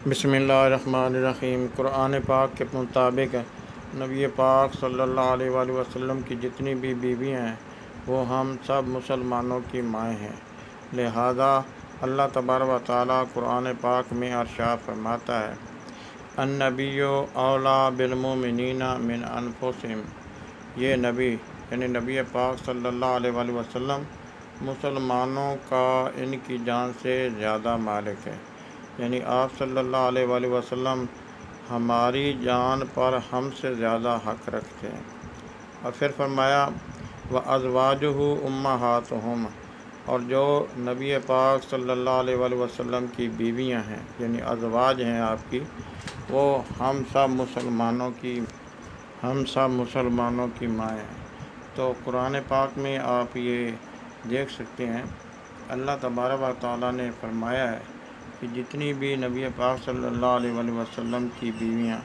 بسم اللہ الرحمن الرحیم۔ قرآن پاک کے مطابق نبی پاک صلی اللہ علیہ وآلہ وسلم کی جتنی بھی بیویاں ہیں وہ ہم سب مسلمانوں کی مائیں ہیں۔ لہذا اللہ تبارک و تعالیٰ قرآن پاک میں ارشاد فرماتا ہے، النبی اولیٰ بالمؤمنین من انفسہم۔ یہ نبی یعنی نبی پاک صلی اللہ علیہ وآلہ وسلم مسلمانوں کا ان کی جان سے زیادہ مالک ہے، یعنی آپ صلی اللہ علیہ وآلہ وسلم ہماری جان پر ہم سے زیادہ حق رکھتے ہیں۔ اور پھر فرمایا وَأَزْوَاجُهُ أُمَّهَاتُهُمْ، اور جو نبی پاک صلی اللہ علیہ وآلہ وسلم کی بیویاں ہیں یعنی ازواج ہیں آپ کی، وہ ہم سب مسلمانوں کی مائیں ہیں۔ تو قرآن پاک میں آپ یہ دیکھ سکتے ہیں اللہ تبارک و تعالیٰ نے فرمایا ہے کہ جتنی بھی نبی پاک صلی اللہ علیہ وآلہ وسلم کی بیویاں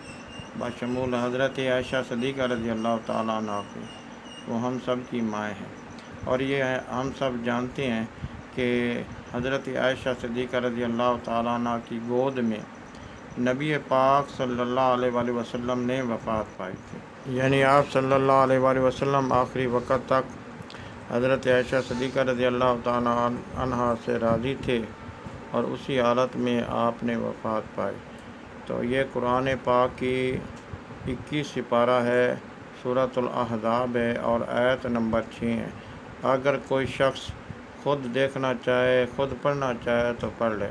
بشمول حضرت عائشہ صدیقہ رضی اللہ تعالیٰ عنہ کی، وہ ہم سب کی مائیں ہیں۔ اور یہ ہم سب جانتے ہیں کہ حضرت عائشہ صدیقہ رضی اللہ تعالیٰ عنہ کی گود میں نبی پاک صلی اللہ علیہ وآلہ وسلم نے وفات پائی تھی، یعنی آپ صلی اللہ علیہ وآلہ وسلم آخری وقت تک حضرت عائشہ صدیقہ رضی اللہ تعالیٰ عنہ سے راضی تھے اور اسی حالت میں آپ نے وفات پائی۔ تو یہ قرآن پاک کی 21 سپارہ ہے، سورۃ الاحزاب ہے اور آیت نمبر 6 ہے۔ اگر کوئی شخص خود دیکھنا چاہے، خود پڑھنا چاہے تو پڑھ لے۔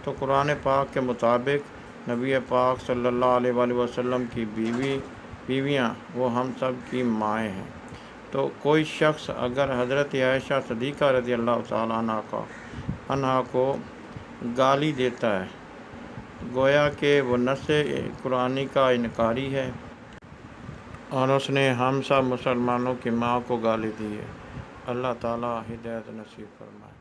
تو قرآن پاک کے مطابق نبی پاک صلی اللہ علیہ وآلہ وسلم کی بیویاں وہ ہم سب کی مائیں ہیں۔ تو کوئی شخص اگر حضرت عائشہ صدیقہ رضی اللہ تعالیٰ عنہ کو گالی دیتا ہے، گویا کہ وہ نص قرآنی کا انکاری ہے اور اس نے ہم سب مسلمانوں کی ماں کو گالی دی ہے۔ اللہ تعالیٰ ہدایت نصیب فرمائے۔